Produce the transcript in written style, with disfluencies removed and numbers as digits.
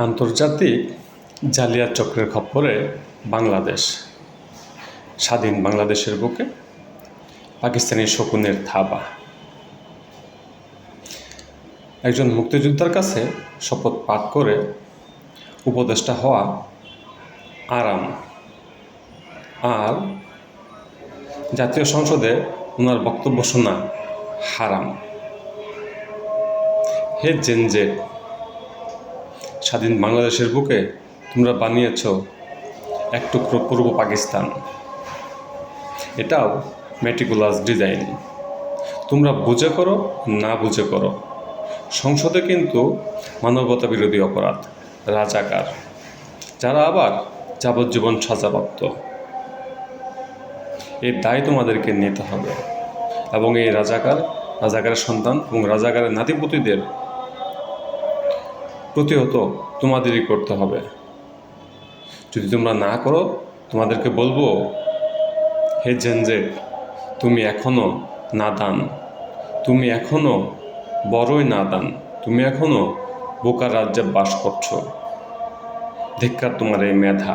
আন্তর্জাতিক জালিয়াত চক্রের খপ্পরে বাংলাদেশ। স্বাধীন বাংলাদেশের বুকে পাকিস্তানি শকুনের থাবা। একজন মুক্তিযোদ্ধার কাছে শপথ পাঠ করে উপদেষ্টা হওয়া আরাম, আর জাতীয় সংসদে ওনার বক্তব্য শোনা হারাম। হে জেনজেট, স্বাধীন বাংলাদেশের বুকে তোমরা বানিয়েছ এক টুকরো পূর্ব পাকিস্তান। এটাও মেটিকুলাস ডিজাইন। তোমরা বুঝে করো না বুঝে করো, সংসদে কিন্তু মানবতা বিরোধী অপরাধ, রাজাকার, যারা আবার যাবজ্জীবন সাজাপ্রাপ্ত। এর দায় তোমাদেরকে নিতে হবে এবং এই রাজাকারের সন্তান এবং রাজাকারের নাতিপুতিদের প্রতিহত তোমাদেরই করতে হবে। যদি তোমরা না করো, তোমাদেরকে বলবো, হে জেনজেট, তুমি এখনও নাদান, তুমি এখনও বড়ই নাদান, তুমি এখনও বোকার রাজ্যে বাস করছো। ধিক্কার তোমার এই মেধা।